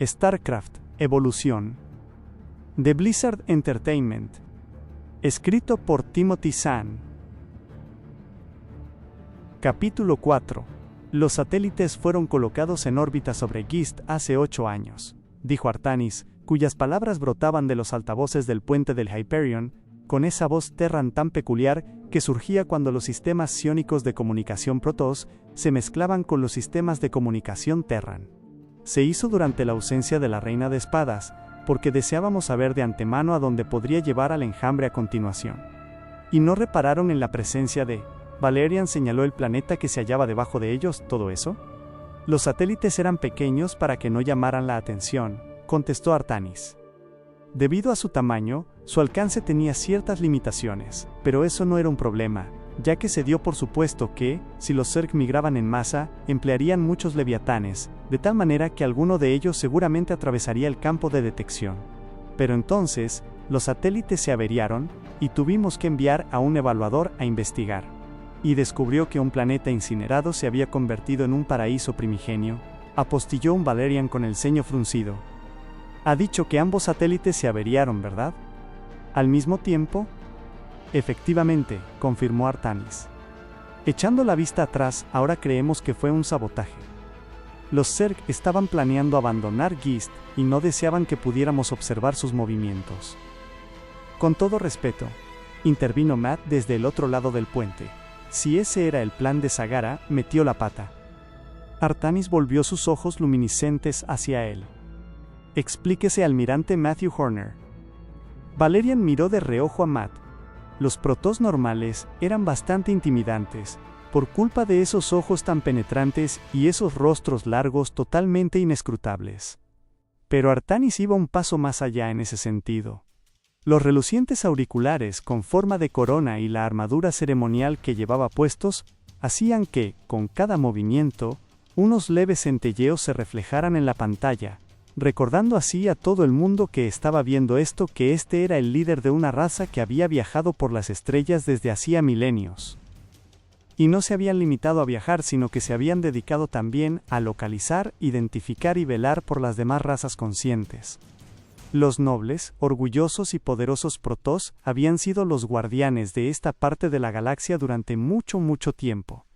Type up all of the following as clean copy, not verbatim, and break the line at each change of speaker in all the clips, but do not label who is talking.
StarCraft: Evolución. De Blizzard Entertainment. Escrito por Timothy Zahn. Capítulo 4. Los satélites fueron colocados en órbita sobre Geest hace 8 años, dijo Artanis, cuyas palabras brotaban de los altavoces del puente del Hyperion, con esa voz Terran tan peculiar que surgía cuando los sistemas psiónicos de comunicación Protoss se mezclaban con los sistemas de comunicación Terran. Se hizo durante la ausencia de la Reina de Espadas, porque deseábamos saber de antemano a dónde podría llevar al enjambre a continuación. Y no repararon en la presencia de... Valerian señaló el planeta que se hallaba debajo de ellos, ¿todo eso? Los satélites eran pequeños para que no llamaran la atención, contestó Artanis. Debido a su tamaño, su alcance tenía ciertas limitaciones, pero eso no era un problema, ya que se dio por supuesto que, si los Zerg migraban en masa, emplearían muchos leviatanes, de tal manera que alguno de ellos seguramente atravesaría el campo de detección. Pero entonces, los satélites se averiaron, y tuvimos que enviar a un evaluador a investigar. Y descubrió que un planeta incinerado se había convertido en un paraíso primigenio, apostilló un Valerian con el ceño fruncido. Ha dicho que ambos satélites se averiaron, ¿verdad? Al mismo tiempo, efectivamente, confirmó Artanis. Echando la vista atrás, ahora creemos que fue un sabotaje. Los Zerg estaban planeando abandonar Geest y no deseaban que pudiéramos observar sus movimientos. Con todo respeto, intervino Matt desde el otro lado del puente. Si ese era el plan de Zagara, metió la pata. Artanis volvió sus ojos luminiscentes hacia él. Explíquese, almirante Matthew Horner. Valerian miró de reojo a Matt. Los Protoss normales eran bastante intimidantes, por culpa de esos ojos tan penetrantes y esos rostros largos totalmente inescrutables. Pero Artanis iba un paso más allá en ese sentido. Los relucientes auriculares con forma de corona y la armadura ceremonial que llevaba puestos, hacían que, con cada movimiento, unos leves centelleos se reflejaran en la pantalla, recordando así a todo el mundo que estaba viendo esto que este era el líder de una raza que había viajado por las estrellas desde hacía milenios. Y no se habían limitado a viajar, sino que se habían dedicado también a localizar, identificar y velar por las demás razas conscientes. Los nobles, orgullosos y poderosos Protoss habían sido los guardianes de esta parte de la galaxia durante mucho tiempo.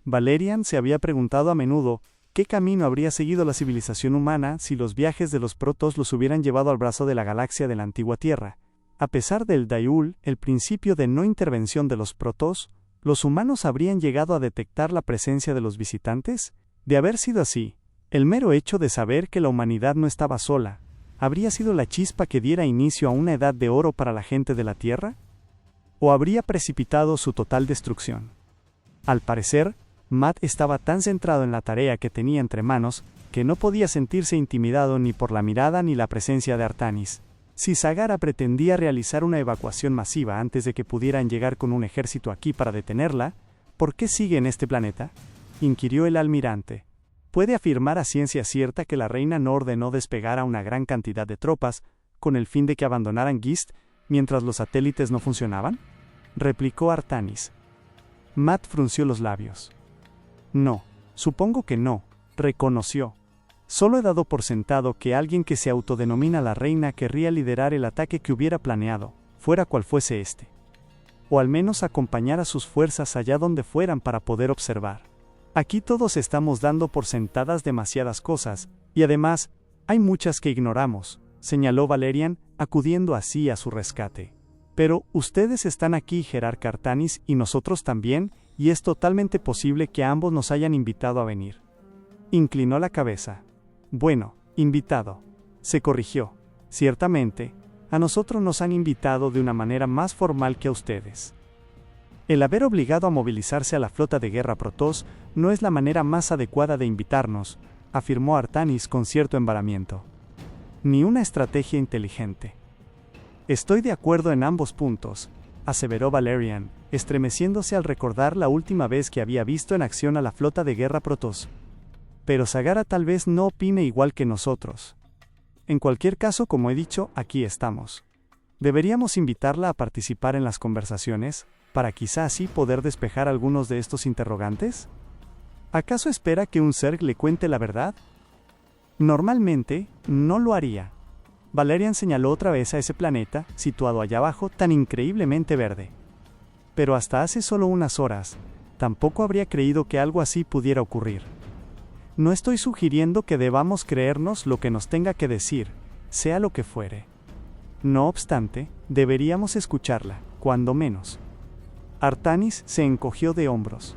Valerian se había preguntado a menudo qué camino habría seguido la civilización humana si los viajes de los Protoss los hubieran llevado al brazo de la galaxia de la antigua Tierra. A pesar del Daiul, el principio de no intervención de los Protoss, ¿los humanos habrían llegado a detectar la presencia de los visitantes? De haber sido así, el mero hecho de saber que la humanidad no estaba sola, ¿habría sido la chispa que diera inicio a una edad de oro para la gente de la Tierra? ¿O habría precipitado su total destrucción? Al parecer, Matt estaba tan centrado en la tarea que tenía entre manos, que no podía sentirse intimidado ni por la mirada ni la presencia de Artanis. Si Zagara pretendía realizar una evacuación masiva antes de que pudieran llegar con un ejército aquí para detenerla, ¿por qué sigue en este planeta?, inquirió el almirante. ¿Puede afirmar a ciencia cierta que la reina no ordenó despegar a una gran cantidad de tropas, con el fin de que abandonaran Geest, mientras los satélites no funcionaban?, replicó Artanis. Matt frunció los labios. No, supongo que no, reconoció. Solo he dado por sentado que alguien que se autodenomina la reina querría liderar el ataque que hubiera planeado, fuera cual fuese este. O al menos acompañar a sus fuerzas allá donde fueran para poder observar. Aquí todos estamos dando por sentadas demasiadas cosas, y además, hay muchas que ignoramos, señaló Valerian, acudiendo así a su rescate. Pero, ustedes están aquí, jerarca Artanis, y nosotros también, y es totalmente posible que ambos nos hayan invitado a venir. Inclinó la cabeza. Bueno, invitado. Se corrigió. Ciertamente, a nosotros nos han invitado de una manera más formal que a ustedes. El haber obligado a movilizarse a la flota de guerra Protoss no es la manera más adecuada de invitarnos, afirmó Artanis con cierto embaramiento. Ni una estrategia inteligente. Estoy de acuerdo en ambos puntos, aseveró Valerian, estremeciéndose al recordar la última vez que había visto en acción a la flota de guerra Protoss. Pero Zagara tal vez no opine igual que nosotros. En cualquier caso, como he dicho, aquí estamos. ¿Deberíamos invitarla a participar en las conversaciones, para quizá así poder despejar algunos de estos interrogantes? ¿Acaso espera que un Zerg le cuente la verdad? Normalmente, no lo haría. Valerian señaló otra vez a ese planeta, situado allá abajo, tan increíblemente verde. Pero hasta hace solo unas horas, tampoco habría creído que algo así pudiera ocurrir. No estoy sugiriendo que debamos creernos lo que nos tenga que decir, sea lo que fuere. No obstante, deberíamos escucharla, cuando menos. Artanis se encogió de hombros.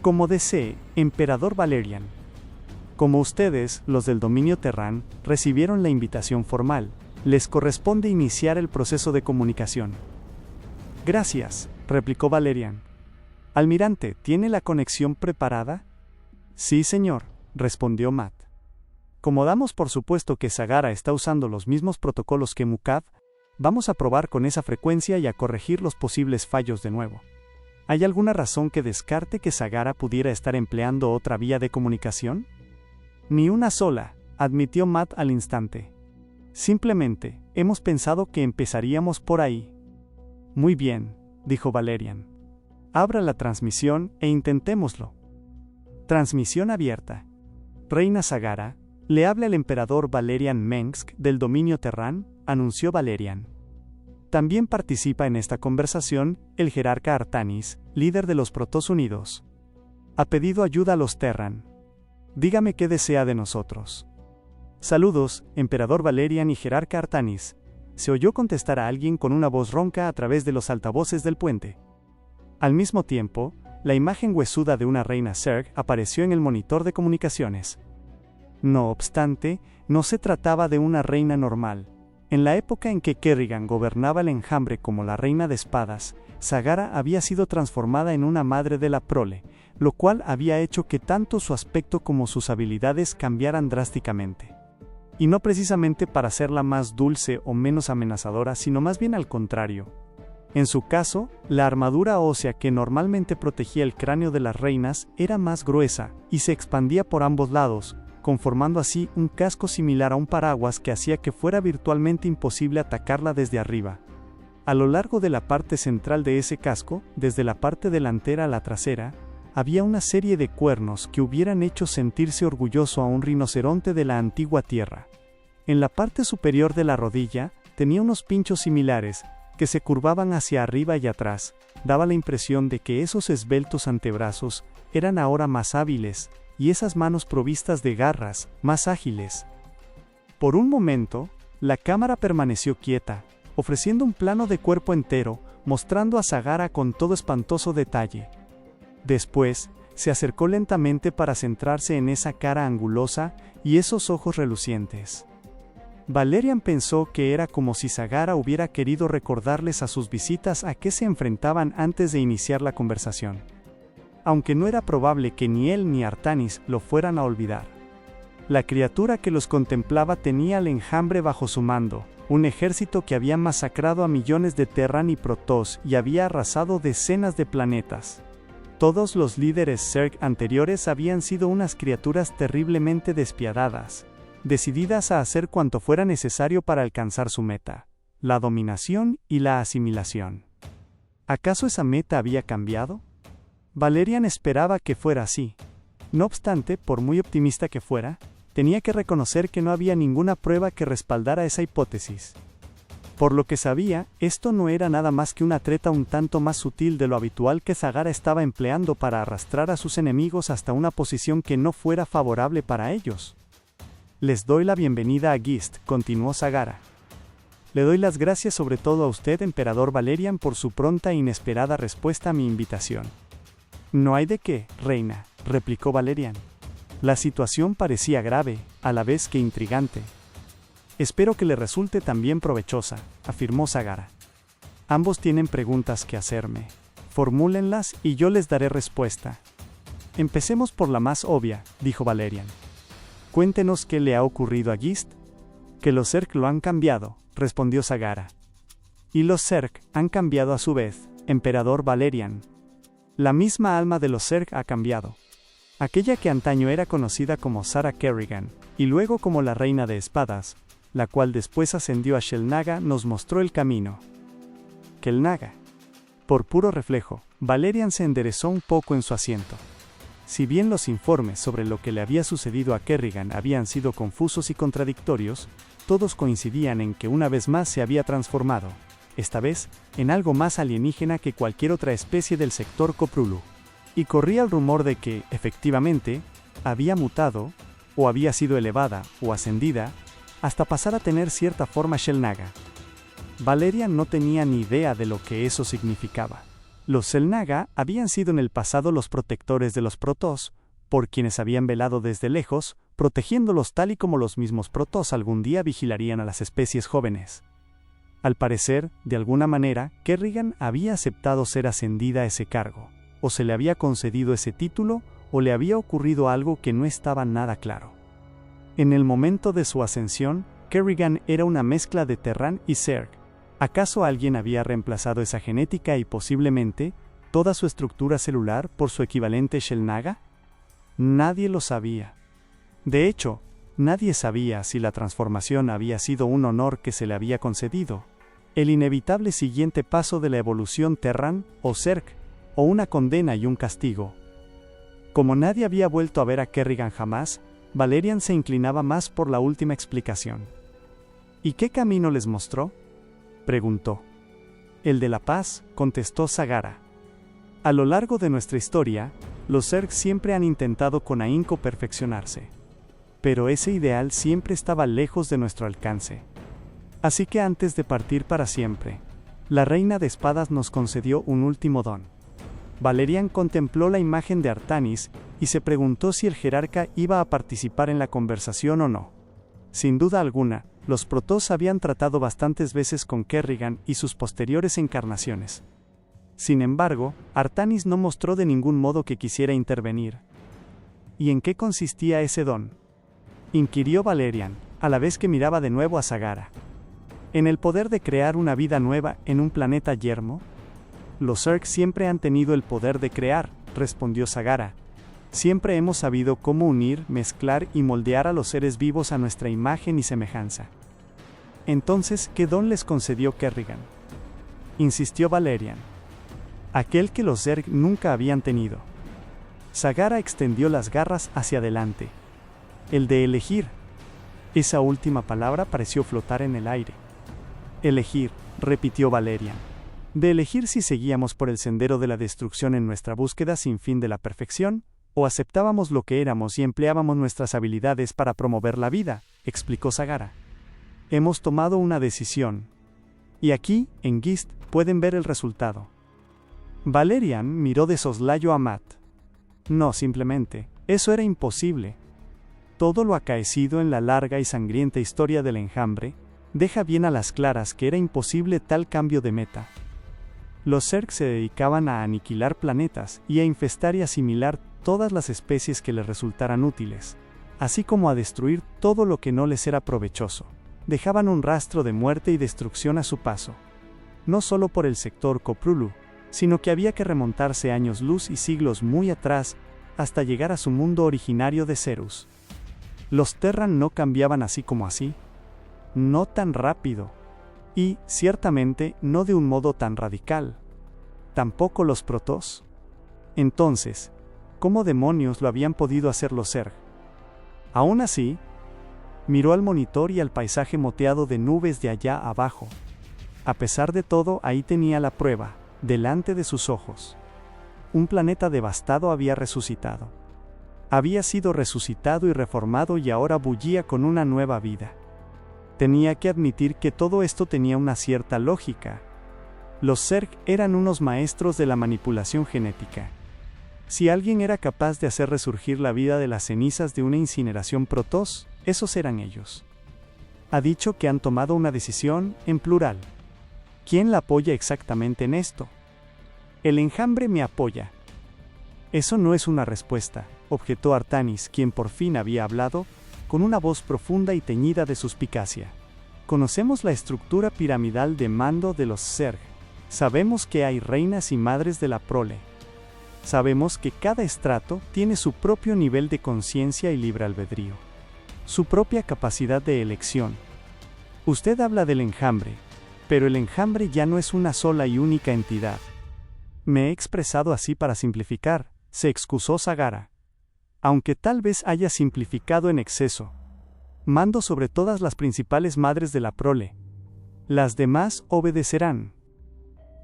Como desee, Emperador Valerian. Como ustedes, los del dominio Terran, recibieron la invitación formal, les corresponde iniciar el proceso de comunicación. Gracias, replicó Valerian. Almirante, ¿tiene la conexión preparada? Sí, señor, respondió Matt. Como damos por supuesto que Zagara está usando los mismos protocolos que Mukad, vamos a probar con esa frecuencia y a corregir los posibles fallos de nuevo. ¿Hay alguna razón que descarte que Zagara pudiera estar empleando otra vía de comunicación? Ni una sola, admitió Matt al instante. Simplemente, hemos pensado que empezaríamos por ahí. Muy bien, dijo Valerian. Abra la transmisión e intentémoslo. Transmisión abierta. Reina Zagara, le habla el emperador Valerian Mengsk del dominio Terran, anunció Valerian. También participa en esta conversación el jerarca Artanis, líder de los Protoss Unidos. Ha pedido ayuda a los Terran. Dígame qué desea de nosotros. Saludos, emperador Valerian y jerarca Artanis. Se oyó contestar a alguien con una voz ronca a través de los altavoces del puente. Al mismo tiempo, la imagen huesuda de una reina Zerg apareció en el monitor de comunicaciones. No obstante, no se trataba de una reina normal. En la época en que Kerrigan gobernaba el enjambre como la reina de espadas, Zagara había sido transformada en una madre de la prole, lo cual había hecho que tanto su aspecto como sus habilidades cambiaran drásticamente. Y no precisamente para hacerla más dulce o menos amenazadora, sino más bien al contrario. En su caso, la armadura ósea que normalmente protegía el cráneo de las reinas era más gruesa y se expandía por ambos lados, conformando así un casco similar a un paraguas que hacía que fuera virtualmente imposible atacarla desde arriba. A lo largo de la parte central de ese casco, desde la parte delantera a la trasera, había una serie de cuernos que hubieran hecho sentirse orgulloso a un rinoceronte de la antigua tierra. En la parte superior de la rodilla, tenía unos pinchos similares, que se curvaban hacia arriba y atrás. Daba la impresión de que esos esbeltos antebrazos eran ahora más hábiles, y esas manos provistas de garras, más ágiles. Por un momento, la cámara permaneció quieta, ofreciendo un plano de cuerpo entero, mostrando a Zagara con todo espantoso detalle. Después, se acercó lentamente para centrarse en esa cara angulosa y esos ojos relucientes. Valerian pensó que era como si Zagara hubiera querido recordarles a sus visitas a qué se enfrentaban antes de iniciar la conversación. Aunque no era probable que ni él ni Artanis lo fueran a olvidar. La criatura que los contemplaba tenía al enjambre bajo su mando, un ejército que había masacrado a millones de Terran y Protoss y había arrasado decenas de planetas. Todos los líderes Zerg anteriores habían sido unas criaturas terriblemente despiadadas, decididas a hacer cuanto fuera necesario para alcanzar su meta, la dominación y la asimilación. ¿Acaso esa meta había cambiado? Valerian esperaba que fuera así. No obstante, por muy optimista que fuera, tenía que reconocer que no había ninguna prueba que respaldara esa hipótesis. Por lo que sabía, esto no era nada más que una treta un tanto más sutil de lo habitual que Zagara estaba empleando para arrastrar a sus enemigos hasta una posición que no fuera favorable para ellos. Les doy la bienvenida a Gist, continuó Zagara. Le doy las gracias sobre todo a usted, emperador Valerian, por su pronta e inesperada respuesta a mi invitación. No hay de qué, reina, replicó Valerian. La situación parecía grave, a la vez que intrigante. Espero que le resulte también provechosa, afirmó Zagara. Ambos tienen preguntas que hacerme. Formúlenlas y yo les daré respuesta. Empecemos por la más obvia, dijo Valerian. Cuéntenos qué le ha ocurrido a Gist. Que los Zerg lo han cambiado, respondió Zagara. Y los Zerg han cambiado a su vez, emperador Valerian. La misma alma de los Zerg ha cambiado. Aquella que antaño era conocida como Sara Kerrigan, y luego como la Reina de Espadas, la cual después ascendió a Xel'Naga, nos mostró el camino. Xel'Naga. Por puro reflejo, Valerian se enderezó un poco en su asiento. Si bien los informes sobre lo que le había sucedido a Kerrigan habían sido confusos y contradictorios, todos coincidían en que una vez más se había transformado, esta vez, en algo más alienígena que cualquier otra especie del sector Koprulu. Y corría el rumor de que, efectivamente, había mutado, o había sido elevada, o ascendida, hasta pasar a tener cierta forma Xel'Naga. Valerian no tenía ni idea de lo que eso significaba. Los Xel'Naga habían sido en el pasado los protectores de los Protoss, por quienes habían velado desde lejos, protegiéndolos tal y como los mismos Protoss algún día vigilarían a las especies jóvenes. Al parecer, de alguna manera, Kerrigan había aceptado ser ascendida a ese cargo, o se le había concedido ese título, o le había ocurrido algo que no estaba nada claro. En el momento de su ascensión, Kerrigan era una mezcla de Terran y Zerg. ¿Acaso alguien había reemplazado esa genética y posiblemente toda su estructura celular por su equivalente Xel'Naga? Nadie lo sabía. De hecho, nadie sabía si la transformación había sido un honor que se le había concedido, el inevitable siguiente paso de la evolución Terran o Zerg, o una condena y un castigo. Como nadie había vuelto a ver a Kerrigan jamás, Valerian se inclinaba más por la última explicación. ¿Y qué camino les mostró?, preguntó. El de la paz, contestó Zagara. A lo largo de nuestra historia, los Zerg siempre han intentado con ahínco perfeccionarse. Pero ese ideal siempre estaba lejos de nuestro alcance. Así que antes de partir para siempre, la Reina de Espadas nos concedió un último don. Valerian contempló la imagen de Artanis y se preguntó si el jerarca iba a participar en la conversación o no. Sin duda alguna, los Protoss habían tratado bastantes veces con Kerrigan y sus posteriores encarnaciones. Sin embargo, Artanis no mostró de ningún modo que quisiera intervenir. ¿Y en qué consistía ese don?, inquirió Valerian, a la vez que miraba de nuevo a Zagara. ¿En el poder de crear una vida nueva en un planeta yermo? Los Zerg siempre han tenido el poder de crear, respondió Zagara. Siempre hemos sabido cómo unir, mezclar y moldear a los seres vivos a nuestra imagen y semejanza. Entonces, ¿qué don les concedió Kerrigan?, insistió Valerian. Aquel que los Zerg nunca habían tenido. Zagara extendió las garras hacia adelante. El de elegir. Esa última palabra pareció flotar en el aire. Elegir, repitió Valerian. De elegir si seguíamos por el sendero de la destrucción en nuestra búsqueda sin fin de la perfección, o aceptábamos lo que éramos y empleábamos nuestras habilidades para promover la vida, explicó Zagara. Hemos tomado una decisión. Y aquí, en Gist, pueden ver el resultado. Valerian miró de soslayo a Matt. No, simplemente, eso era imposible. Todo lo acaecido en la larga y sangrienta historia del enjambre deja bien a las claras que era imposible tal cambio de meta. Los Zerg se dedicaban a aniquilar planetas y a infestar y asimilar todas las especies que les resultaran útiles, así como a destruir todo lo que no les era provechoso. Dejaban un rastro de muerte y destrucción a su paso. No solo por el sector Koprulu, sino que había que remontarse años luz y siglos muy atrás hasta llegar a su mundo originario de Cerus. Los Terran no cambiaban así como así. No tan rápido. Y, ciertamente, no de un modo tan radical. Tampoco los Protoss. Entonces, ¿cómo demonios lo habían podido hacer los Zerg? Aún así, miró al monitor y al paisaje moteado de nubes de allá abajo. A pesar de todo, ahí tenía la prueba, delante de sus ojos. Un planeta devastado había resucitado. Había sido resucitado y reformado y ahora bullía con una nueva vida. Tenía que admitir que todo esto tenía una cierta lógica. Los Zerg eran unos maestros de la manipulación genética. Si alguien era capaz de hacer resurgir la vida de las cenizas de una incineración Protoss, esos eran ellos. Ha dicho que han tomado una decisión, en plural. ¿Quién la apoya exactamente en esto? El enjambre me apoya. Eso no es una respuesta, objetó Artanis, quien por fin había hablado, con una voz profunda y teñida de suspicacia. Conocemos la estructura piramidal de mando de los Zerg. Sabemos que hay reinas y madres de la prole. Sabemos que cada estrato tiene su propio nivel de conciencia y libre albedrío. Su propia capacidad de elección. Usted habla del enjambre, pero el enjambre ya no es una sola y única entidad. Me he expresado así para simplificar, se excusó Zagara. aunque tal vez haya simplificado en exceso. Mando sobre todas las principales madres de la prole. Las demás obedecerán.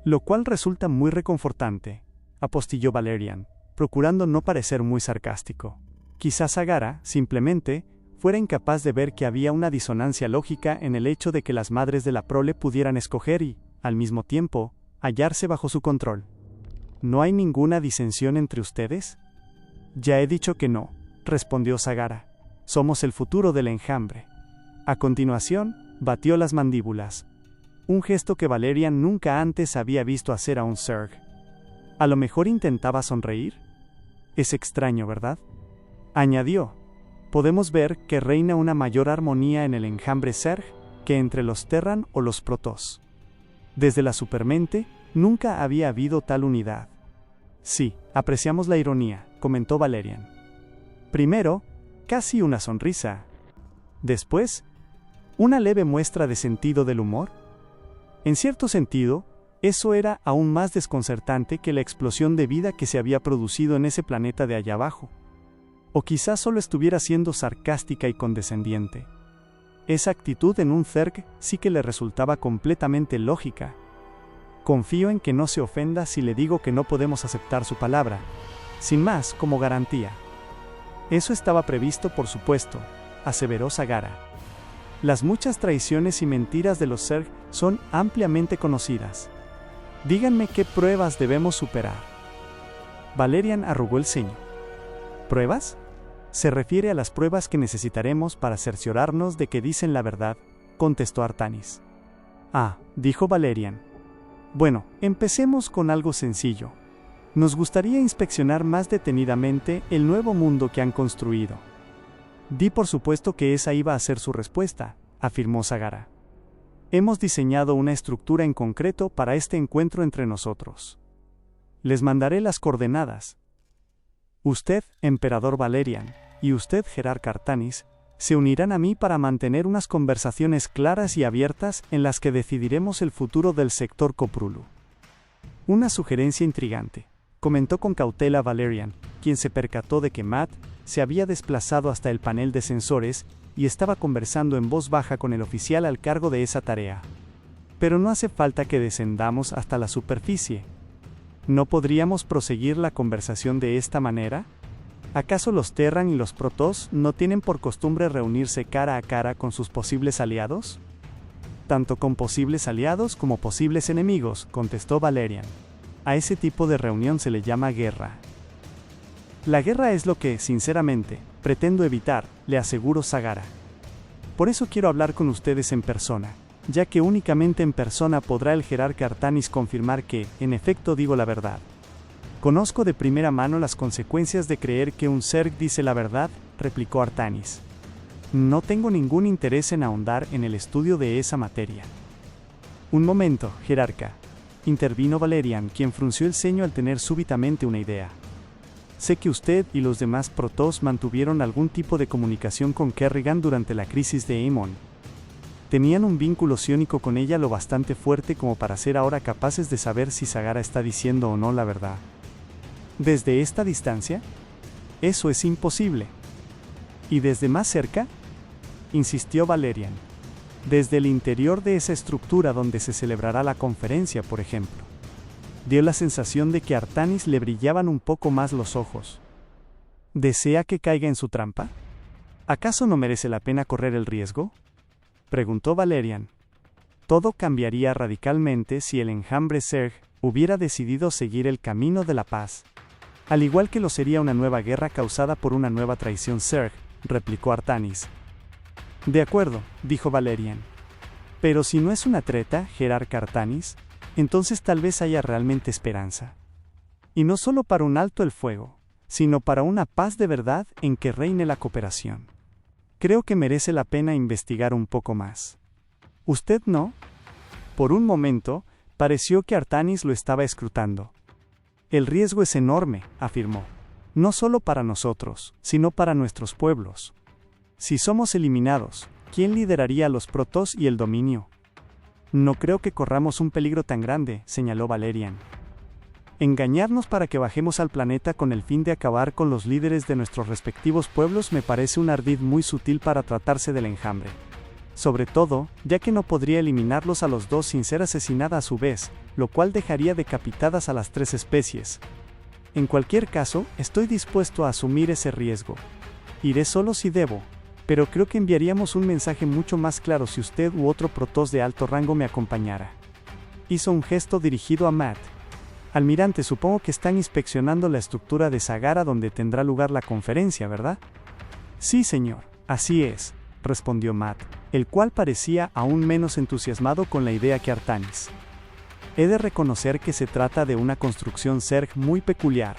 Lo cual resulta muy reconfortante, apostilló Valerian, procurando no parecer muy sarcástico. Quizás Zagara, simplemente, fuera incapaz de ver que había una disonancia lógica en el hecho de que las madres de la prole pudieran escoger y, al mismo tiempo, hallarse bajo su control. ¿No hay ninguna disensión entre ustedes? Ya he dicho que no, respondió Zagara. Somos el futuro del enjambre. A continuación, batió las mandíbulas. Un gesto que Valerian nunca antes había visto hacer a un Zerg. ¿A lo mejor intentaba sonreír? Es extraño, ¿verdad? Añadió. Podemos ver que reina una mayor armonía en el enjambre Zerg que entre los Terran o los Protoss. Desde la supermente, nunca había habido tal unidad. Sí, apreciamos la ironía, comentó Valerian. Primero, casi una sonrisa. Después, una leve muestra de sentido del humor. En cierto sentido, eso era aún más desconcertante que la explosión de vida que se había producido en ese planeta de allá abajo. O quizás solo estuviera siendo sarcástica y condescendiente. Esa actitud en un Zerg sí que le resultaba completamente lógica. Confío en que no se ofenda si le digo que no podemos aceptar su palabra, sin más como garantía. Eso estaba previsto, por supuesto, aseveró Zagara. Las muchas traiciones y mentiras de los Zerg son ampliamente conocidas. Díganme qué pruebas debemos superar. Valerian arrugó el ceño. ¿Pruebas? Se refiere a las pruebas que necesitaremos para cerciorarnos de que dicen la verdad, contestó Artanis. Ah, dijo Valerian. Bueno, empecemos con algo sencillo. Nos gustaría inspeccionar más detenidamente el nuevo mundo que han construido. Di por supuesto que esa iba a ser su respuesta, afirmó Zagara. Hemos diseñado una estructura en concreto para este encuentro entre nosotros. Les mandaré las coordenadas. Usted, emperador Valerian, y usted, jerarca Artanis, se unirán a mí para mantener unas conversaciones claras y abiertas en las que decidiremos el futuro del sector Koprulu. Una sugerencia intrigante, comentó con cautela Valerian, quien se percató de que Matt se había desplazado hasta el panel de sensores y estaba conversando en voz baja con el oficial al cargo de esa tarea. Pero no hace falta que descendamos hasta la superficie. ¿No podríamos proseguir la conversación de esta manera? ¿Acaso los Terran y los Protoss no tienen por costumbre reunirse cara a cara con sus posibles aliados? Tanto con posibles aliados como posibles enemigos, contestó Valerian. A ese tipo de reunión se le llama guerra. La guerra es lo que, sinceramente, pretendo evitar, le aseguró Zagara. Por eso quiero hablar con ustedes en persona, ya que únicamente en persona podrá el jerarca Artanis confirmar que, en efecto, digo la verdad. Conozco de primera mano las consecuencias de creer que un Zerg dice la verdad, replicó Artanis. No tengo ningún interés en ahondar en el estudio de esa materia. Un momento, jerarca, intervino Valerian, quien frunció el ceño al tener súbitamente una idea. Sé que usted y los demás Protoss mantuvieron algún tipo de comunicación con Kerrigan durante la crisis de Amon. Tenían un vínculo psiónico con ella lo bastante fuerte como para ser ahora capaces de saber si Zagara está diciendo o no la verdad. ¿Desde esta distancia? Eso es imposible. ¿Y desde más cerca? Insistió Valerian. Desde el interior de esa estructura donde se celebrará la conferencia, por ejemplo. Dio la sensación de que a Artanis le brillaban un poco más los ojos. ¿Desea que caiga en su trampa? ¿Acaso no merece la pena correr el riesgo? Preguntó Valerian. Todo cambiaría radicalmente si el enjambre Zerg hubiera decidido seguir el camino de la paz. Al igual que lo sería una nueva guerra causada por una nueva traición Zerg, replicó Artanis. De acuerdo, dijo Valerian. Pero si no es una treta, jerarca Artanis, entonces tal vez haya realmente esperanza. Y no solo para un alto el fuego, sino para una paz de verdad en que reine la cooperación. Creo que merece la pena investigar un poco más. ¿Usted no? Por un momento, pareció que Artanis lo estaba escrutando. El riesgo es enorme, afirmó. No solo para nosotros, sino para nuestros pueblos. Si somos eliminados, ¿quién lideraría a los Protoss y el dominio? No creo que corramos un peligro tan grande, señaló Valerian. Engañarnos para que bajemos al planeta con el fin de acabar con los líderes de nuestros respectivos pueblos me parece un ardid muy sutil para tratarse del enjambre. Sobre todo, ya que no podría eliminarlos a los dos sin ser asesinada a su vez, lo cual dejaría decapitadas a las 3 especies. En cualquier caso, estoy dispuesto a asumir ese riesgo. Iré solo si debo, pero creo que enviaríamos un mensaje mucho más claro si usted u otro Protoss de alto rango me acompañara. Hizo un gesto dirigido a Matt. Almirante, supongo que están inspeccionando la estructura de Sagara donde tendrá lugar la conferencia, ¿verdad? Sí, señor, así es, respondió Matt, el cual parecía aún menos entusiasmado con la idea que Artanis. He de reconocer que se trata de una construcción Zerg muy peculiar.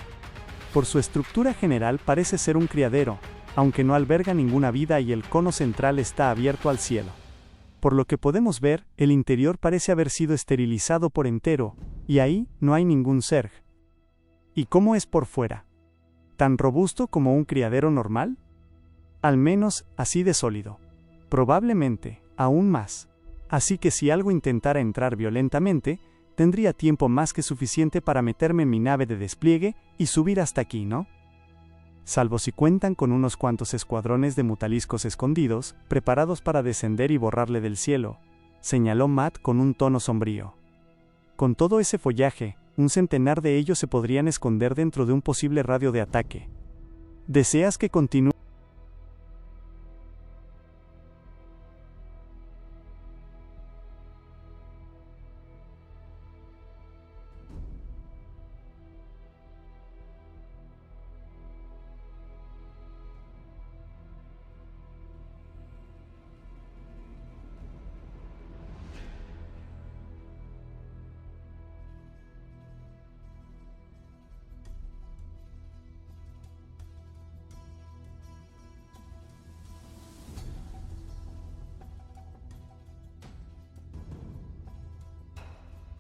Por su estructura general parece ser un criadero, aunque no alberga ninguna vida y el cono central está abierto al cielo. Por lo que podemos ver, el interior parece haber sido esterilizado por entero, y ahí no hay ningún Zerg. ¿Y cómo es por fuera? ¿Tan robusto como un criadero normal? Al menos, así de sólido. Probablemente, aún más. Así que si algo intentara entrar violentamente, tendría tiempo más que suficiente para meterme en mi nave de despliegue y subir hasta aquí, ¿no? Salvo si cuentan con unos cuantos escuadrones de mutaliscos escondidos, preparados para descender y borrarle del cielo, señaló Matt con un tono sombrío. Con todo ese follaje, un centenar de ellos se podrían esconder dentro de un posible radio de ataque. ¿Deseas que continúe?